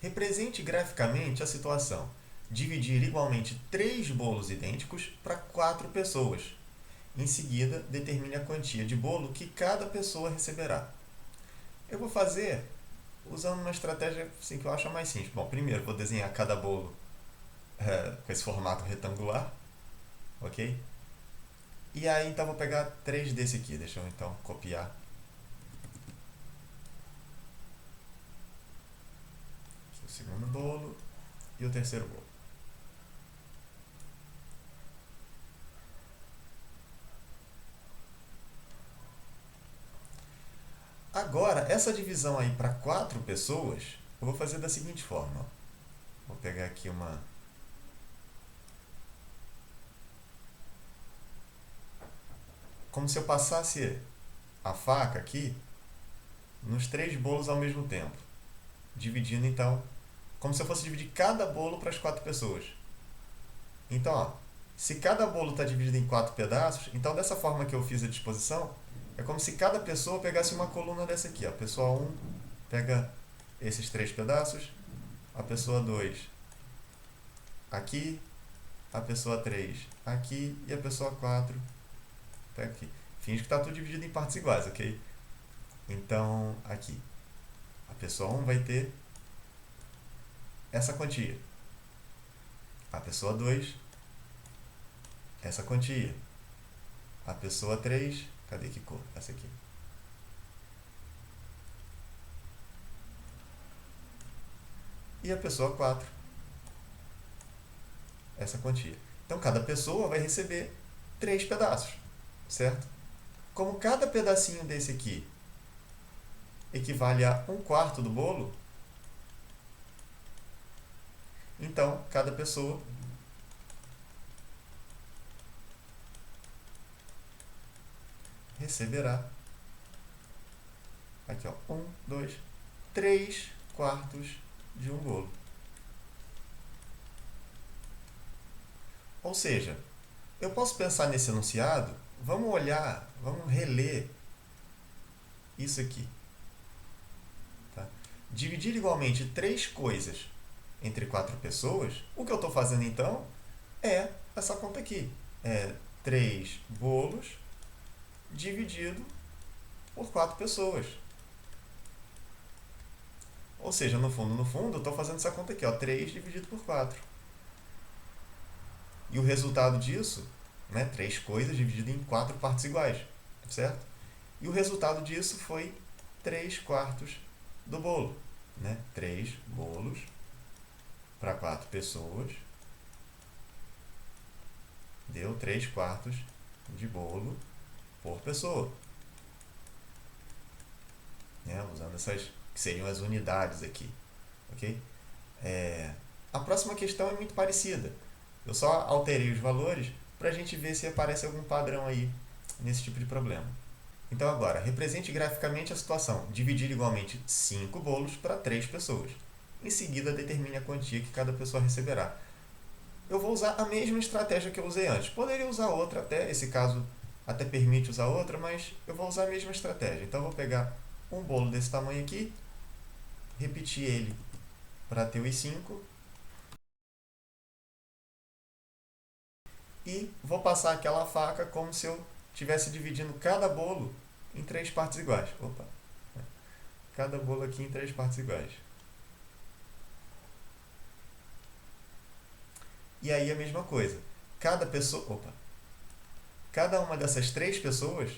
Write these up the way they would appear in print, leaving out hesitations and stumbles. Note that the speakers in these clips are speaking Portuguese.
Represente graficamente a situação. Dividir igualmente 3 bolos idênticos para 4 pessoas. Em seguida, determine a quantia de bolo que cada pessoa receberá. Eu vou fazer usando uma estratégia assim, que eu acho a mais simples. Bom, primeiro vou desenhar cada bolo com esse formato retangular, ok? E aí então vou pegar 3 desse aqui. Deixa eu então copiar o segundo bolo e o terceiro bolo. Agora, essa divisão aí para 4 pessoas, eu vou fazer da seguinte forma. Vou pegar aqui uma... Como se eu passasse a faca aqui nos 3 bolos ao mesmo tempo. Dividindo, então, como se eu fosse dividir cada bolo para as 4 pessoas. Então, ó, se cada bolo está dividido em 4 pedaços, então dessa forma que eu fiz a disposição, é como se cada pessoa pegasse uma coluna dessa aqui. Ó. A pessoa 1 pega esses 3 pedaços, a pessoa 2 aqui, a pessoa 3 aqui e a pessoa 4 pega aqui. Finge que está tudo dividido em partes iguais, ok? Então, aqui, a pessoa 1 vai ter essa quantia. A pessoa 2, essa quantia. A pessoa 3, cadê que cor? Essa aqui. E a pessoa 4, essa quantia. Então, cada pessoa vai receber 3 pedaços, certo? Como cada pedacinho desse aqui equivale a 1/4 do bolo, então, cada pessoa receberá aqui, ó, 1, 2, 3 quartos de um bolo. Ou seja, eu posso pensar nesse enunciado, vamos olhar, vamos reler isso aqui. Tá? Dividir igualmente 3 coisas entre 4 pessoas, o que eu estou fazendo então é essa conta aqui. É 3 bolos dividido por 4 pessoas. Ou seja, no fundo, eu estou fazendo essa conta aqui, ó, 3 dividido por 4. E o resultado disso, né, 3 coisas dividido em 4 partes iguais, certo? E o resultado disso foi 3 quartos do bolo. Né? 3 bolos para 4 pessoas deu 3 quartos de bolo por pessoa. Né? Usando essas que seriam as unidades aqui. Ok? A próxima questão é muito parecida. Eu só alterei os valores para a gente ver se aparece algum padrão aí nesse tipo de problema. Então agora, represente graficamente a situação. Dividir igualmente 5 bolos para 3 pessoas. Em seguida, determine a quantia que cada pessoa receberá. Eu vou usar a mesma estratégia que eu usei antes. Poderia usar outra até, esse caso até permite usar outra, mas eu vou usar a mesma estratégia. Então, eu vou pegar um bolo desse tamanho aqui, repetir ele para ter os 5 e vou passar aquela faca como se eu estivesse dividindo cada bolo em 3 partes iguais. Opa! Cada bolo aqui em 3 partes iguais. E aí a mesma coisa. Cada uma dessas 3 pessoas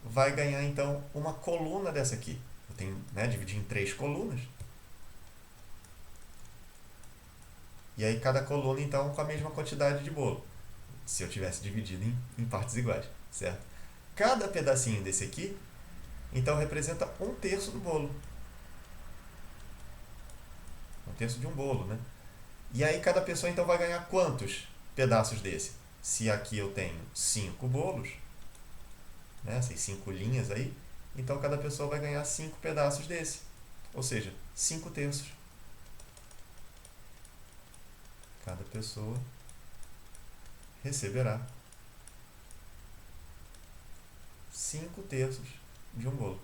vai ganhar então uma coluna dessa aqui. Eu tenho, né, dividir em 3 colunas. E aí cada coluna então com a mesma quantidade de bolo. Se eu tivesse dividido em partes iguais, certo? Cada pedacinho desse aqui então representa 1/3 do bolo. 1/3 de um bolo, né? E aí cada pessoa então vai ganhar quantos pedaços desse? Se aqui eu tenho 5 bolos, né, essas 5 linhas aí, então cada pessoa vai ganhar 5 pedaços desse. Ou seja, 5/3. Cada pessoa receberá 5/3 de um bolo.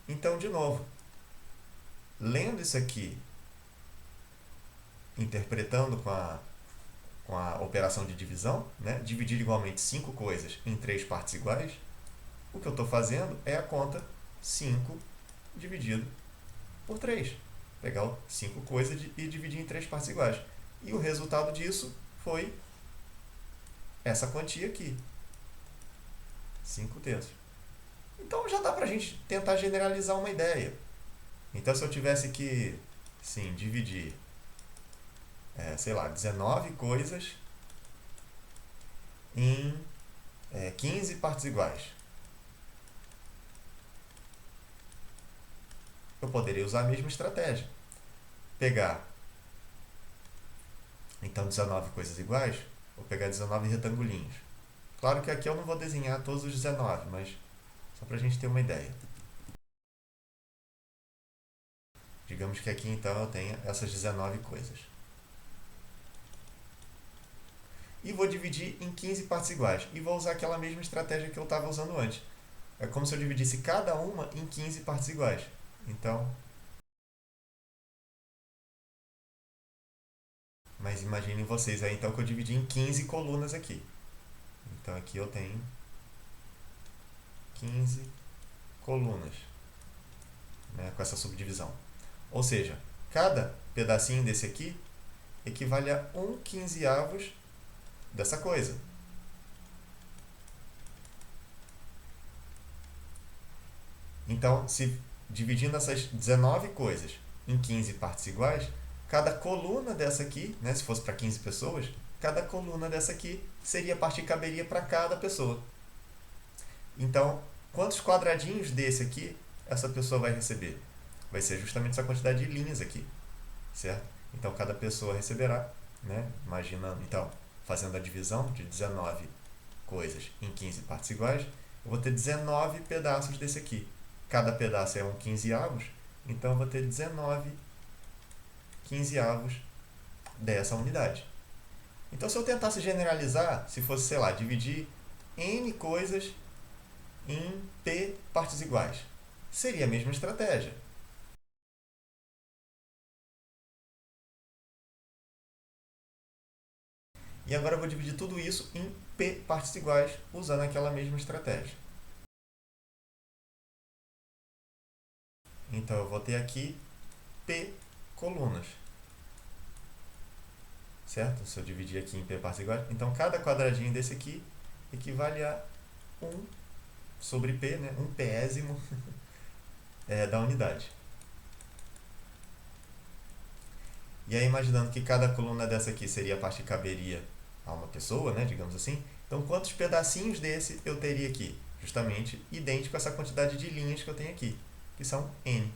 Então, de novo, lendo isso aqui, interpretando com a operação de divisão, né? Dividir igualmente 5 coisas em 3 partes iguais, o que eu estou fazendo é a conta 5 dividido por 3. Pegar 5 coisas e dividir em 3 partes iguais. E o resultado disso foi essa quantia aqui, 5 terços. Então já dá para a gente tentar generalizar uma ideia. Então se eu tivesse que, sim, dividir, sei lá, 19 coisas em 15 partes iguais, eu poderia usar a mesma estratégia. Pegar, então, 19 coisas iguais, vou pegar 19 retangulinhos. Claro que aqui eu não vou desenhar todos os 19, mas só para a gente ter uma ideia. Digamos que aqui, então, eu tenha essas 19 coisas. E vou dividir em 15 partes iguais. E vou usar aquela mesma estratégia que eu estava usando antes. É como se eu dividisse cada uma em 15 partes iguais. Então, mas imaginem vocês aí, então, que eu dividi em 15 colunas aqui. Então, aqui eu tenho 15 colunas, né, com essa subdivisão. Ou seja, cada pedacinho desse aqui equivale a 1/15 dessa coisa. Então, se dividindo essas 19 coisas em 15 partes iguais, cada coluna dessa aqui, né, se fosse para 15 pessoas, cada coluna dessa aqui seria a parte que caberia para cada pessoa. Então, quantos quadradinhos desse aqui essa pessoa vai receber? Vai ser justamente essa quantidade de linhas aqui, certo? Então, cada pessoa receberá, né? Imaginando, então, fazendo a divisão de 19 coisas em 15 partes iguais, eu vou ter 19 pedaços desse aqui. Cada pedaço é 1/15, então eu vou ter 19 quinzeavos dessa unidade. Então, se eu tentasse generalizar, se fosse, sei lá, dividir N coisas em P partes iguais, seria a mesma estratégia. E agora eu vou dividir tudo isso em P partes iguais, usando aquela mesma estratégia. Então, eu vou ter aqui P colunas. Certo? Se eu dividir aqui em P partes iguais, então cada quadradinho desse aqui equivale a 1 sobre P, né? 1/Pésimo da unidade. E aí, imaginando que cada coluna dessa aqui seria a parte que caberia a uma pessoa, né? Digamos assim. Então, quantos pedacinhos desse eu teria aqui? Justamente idêntico a essa quantidade de linhas que eu tenho aqui, que são N.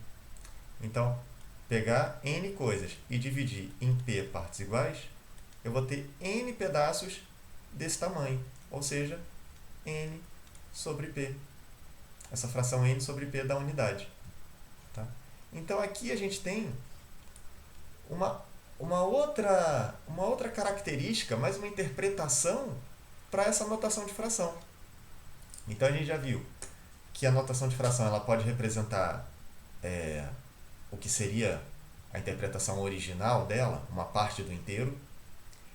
Então, pegar N coisas e dividir em P partes iguais, eu vou ter N pedaços desse tamanho, ou seja, N sobre P. Essa fração N sobre P da unidade. Tá? Então, aqui a gente tem uma outra característica, mais uma interpretação para essa notação de fração. Então, a gente já viu que a notação de fração ela pode representar o que seria a interpretação original dela, uma parte do inteiro.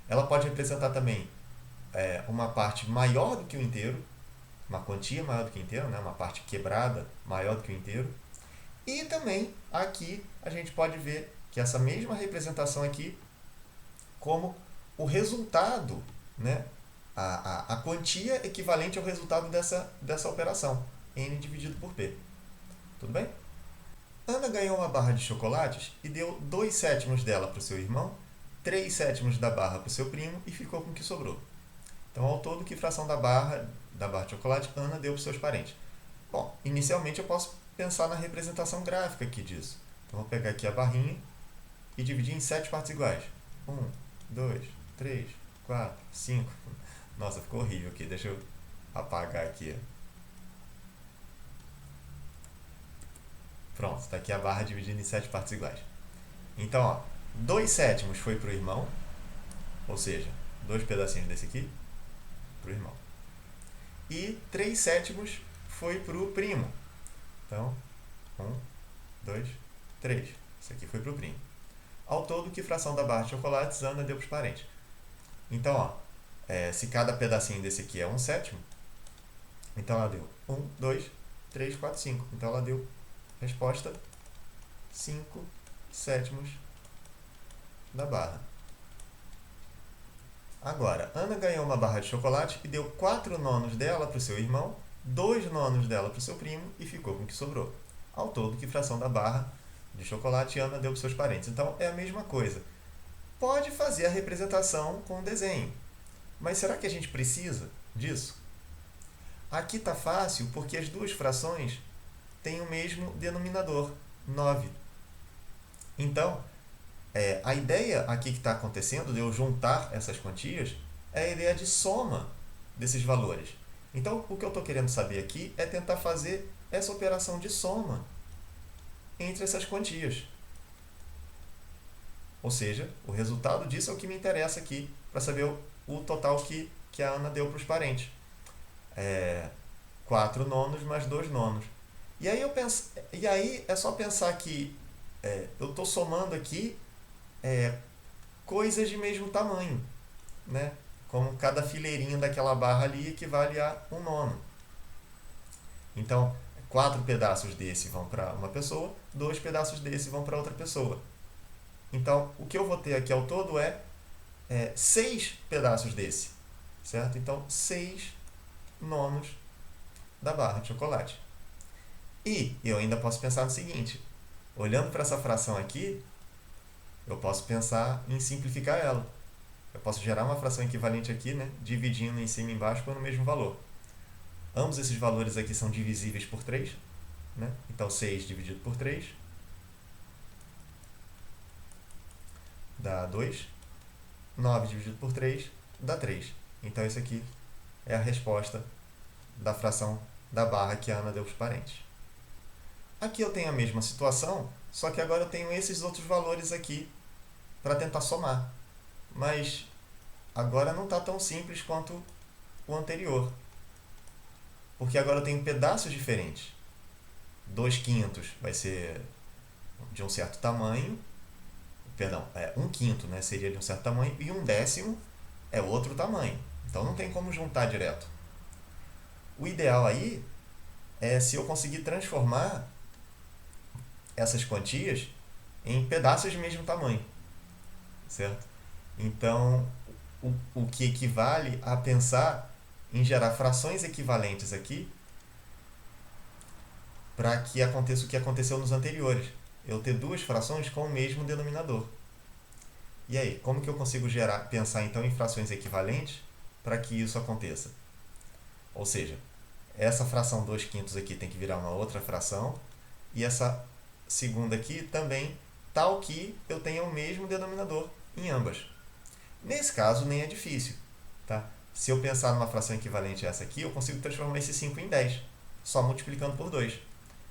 Ela pode representar também uma parte maior do que o inteiro, uma quantia maior do que o inteiro, né? Uma parte quebrada maior do que o inteiro. E também aqui a gente pode ver que essa mesma representação aqui como o resultado, né? A quantia equivalente ao resultado dessa operação, n dividido por p. Tudo bem? Ana ganhou uma barra de chocolates e deu 2/7 dela para o seu irmão, 3/7 da barra para o seu primo e ficou com o que sobrou. Então, ao todo, que fração da barra de chocolate Ana deu para os seus parentes? Bom, inicialmente eu posso pensar na representação gráfica aqui disso. Então, vou pegar aqui a barrinha e dividir em 7 partes iguais. 1, 2, 3, 4, 5. Nossa, ficou horrível aqui. Deixa eu apagar aqui. Pronto, está aqui a barra dividida em 7 partes iguais. Então, ó, 2/7 foi para o irmão, ou seja, 2 pedacinhos desse aqui para o irmão. E 3/7 foi para o primo. Então, 1, 2, 3. Isso aqui foi para o primo. Ao todo, que fração da barra de chocolates Ana deu para os parentes? Então, ó, se cada pedacinho desse aqui é 1/7, então ela deu 1, 2, 3, 4, 5. Então ela deu resposta 5/7 da barra. Agora, Ana ganhou uma barra de chocolate e deu 4/9 dela para o seu irmão, 2/9 dela para o seu primo e ficou com o que sobrou. Ao todo, que fração da barra de chocolate Ana deu para os seus parentes? Então, é a mesma coisa. Pode fazer a representação com o desenho, mas será que a gente precisa disso? Aqui está fácil porque as duas frações têm o mesmo denominador, 9. Então, a ideia aqui que está acontecendo de eu juntar essas quantias é a ideia de soma desses valores. Então, o que eu estou querendo saber aqui é tentar fazer essa operação de soma entre essas quantias. Ou seja, o resultado disso é o que me interessa aqui, para saber o total que a Ana deu para os parentes. 4/9 mais 2/9. E aí é só pensar que eu estou somando aqui coisas de mesmo tamanho, né? Como cada fileirinho daquela barra ali equivale a 1/9. Então, 4 pedaços desse vão para uma pessoa, 2 pedaços desse vão para outra pessoa. Então, o que eu vou ter aqui ao todo é 6 pedaços desse, certo? Então, 6/9 da barra de chocolate. E eu ainda posso pensar no seguinte, olhando para essa fração aqui, eu posso pensar em simplificar ela. Eu posso gerar uma fração equivalente aqui, né, dividindo em cima e embaixo pelo mesmo valor. Ambos esses valores aqui são divisíveis por 3, né? Então 6 dividido por 3 dá 2. 9 dividido por 3 dá 3. Então isso aqui é a resposta da fração da barra que a Ana deu para os parentes. Aqui eu tenho a mesma situação, só que agora eu tenho esses outros valores aqui para tentar somar. Mas agora não está tão simples quanto o anterior. Porque agora eu tenho pedaços diferentes. 2/5 vai ser de um certo tamanho. Perdão, 1/5, né, seria de um certo tamanho. E 1/10 é outro tamanho. Então não tem como juntar direto. O ideal aí é se eu conseguir transformar essas quantias em pedaços de mesmo tamanho, certo? Então, o que equivale a pensar em gerar frações equivalentes aqui para que aconteça o que aconteceu nos anteriores. Eu ter duas frações com o mesmo denominador. E aí, como que eu consigo pensar então em frações equivalentes para que isso aconteça? Ou seja, essa fração 2/5 aqui tem que virar uma outra fração e essa segunda aqui também, tal que eu tenha o mesmo denominador em ambas. Nesse caso, nem é difícil. Tá? Se eu pensar numa fração equivalente a essa aqui, eu consigo transformar esse 5 em 10, só multiplicando por 2.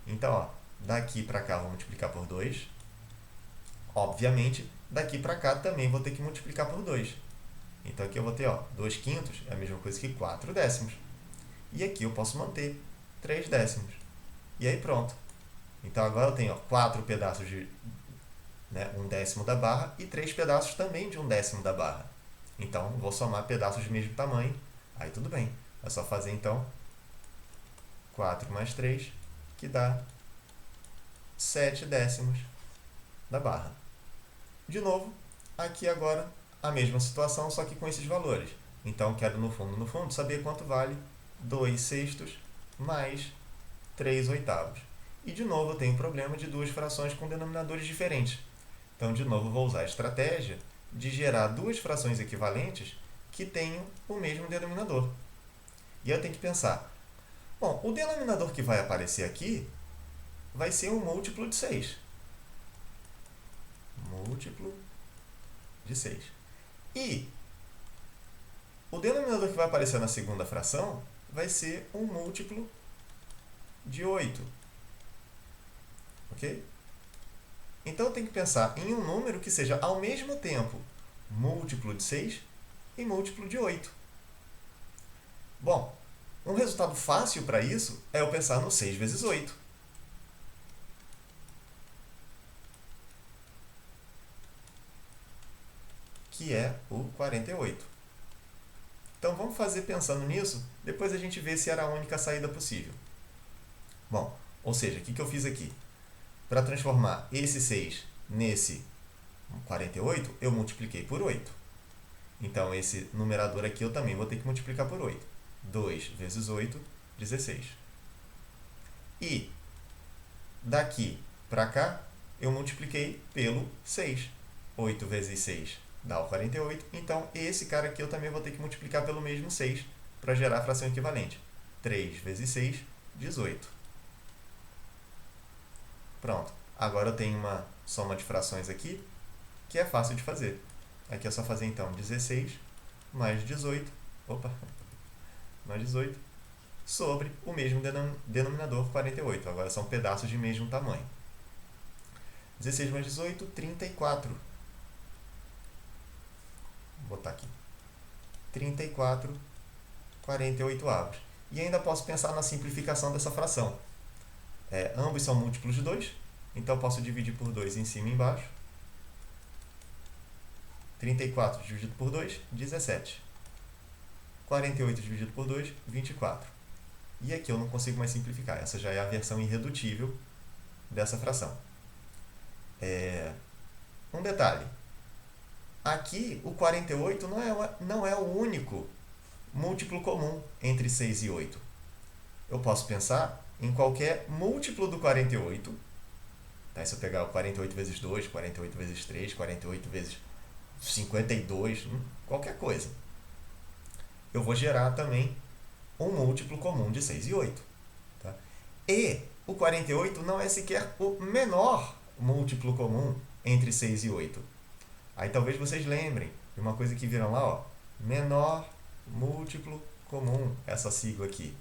Então, ó, daqui para cá eu vou multiplicar por 2. Obviamente, daqui para cá também vou ter que multiplicar por 2. Então aqui eu vou ter 2/5 é a mesma coisa que 4/10. E aqui eu posso manter 3/10. E aí pronto. Então agora eu tenho 4 pedaços de 1/10 da barra e 3 pedaços também de 1/10 da barra. Então vou somar pedaços de mesmo tamanho. Aí tudo bem. É só fazer então 4 mais 3, que dá 7/10 da barra. De novo, aqui agora a mesma situação, só que com esses valores. Então quero no fundo, saber quanto vale 2/6 mais 3/8. E de novo eu tenho o problema de duas frações com denominadores diferentes. Então de novo vou usar a estratégia de gerar duas frações equivalentes que tenham o mesmo denominador. E eu tenho que pensar, bom, o denominador que vai aparecer aqui vai ser um múltiplo de 6. Múltiplo de 6. E o denominador que vai aparecer na segunda fração vai ser um múltiplo de 8. Ok? Então eu tenho que pensar em um número que seja ao mesmo tempo múltiplo de 6 e múltiplo de 8. Bom, um resultado fácil para isso é eu pensar no 6 vezes 8. que é o 48. Então vamos fazer pensando nisso, depois a gente vê se era a única saída possível. Bom, ou seja, o que eu fiz aqui? Para transformar esse 6 nesse 48, eu multipliquei por 8. Então esse numerador aqui eu também vou ter que multiplicar por 8. 2 vezes 8, 16. E daqui para cá, eu multipliquei pelo 6. 8 vezes 6 dá o 48. Então, esse cara aqui eu também vou ter que multiplicar pelo mesmo 6 para gerar a fração equivalente. 3 vezes 6, 18. Pronto. Agora eu tenho uma soma de frações aqui que é fácil de fazer. Aqui é só fazer, então, 16 mais 18. Mais 18 sobre o mesmo denominador, 48. Agora são pedaços de mesmo tamanho. 16 mais 18, 34. Vou botar aqui. 34, 48avos. E ainda posso pensar na simplificação dessa fração. Ambos são múltiplos de 2, então eu posso dividir por 2 em cima e embaixo. 34 dividido por 2, 17. 48 dividido por 2, 24. E aqui eu não consigo mais simplificar. Essa já é a versão irredutível dessa fração. Um detalhe. Aqui, o 48 não é o único múltiplo comum entre 6 e 8. Eu posso pensar em qualquer múltiplo do 48. Tá? Se eu pegar o 48 vezes 2, 48 vezes 3, 48 vezes 52, qualquer coisa. Eu vou gerar também um múltiplo comum de 6 e 8. Tá? E o 48 não é sequer o menor múltiplo comum entre 6 e 8. Aí talvez vocês lembrem de uma coisa que viram lá, ó, menor múltiplo comum, essa sigla aqui.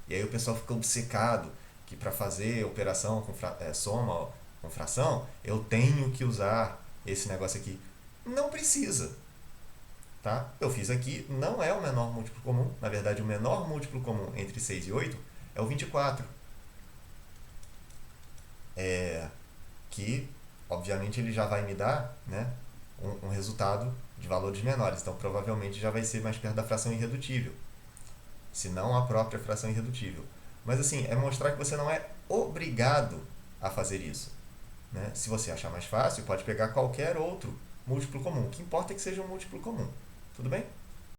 E aí o pessoal fica obcecado que para fazer operação com soma com fração, eu tenho que usar esse negócio aqui. Não precisa. Tá? Eu fiz aqui, não é o menor múltiplo comum. Na verdade, o menor múltiplo comum entre 6 e 8 é o 24. Que, obviamente, ele já vai me dar, né, um resultado de valores menores. Então, provavelmente, já vai ser mais perto da fração irredutível. Se não a própria fração irredutível. Mas, assim, é mostrar que você não é obrigado a fazer isso. Né? Se você achar mais fácil, pode pegar qualquer outro múltiplo comum. O que importa é que seja um múltiplo comum. Tudo bem?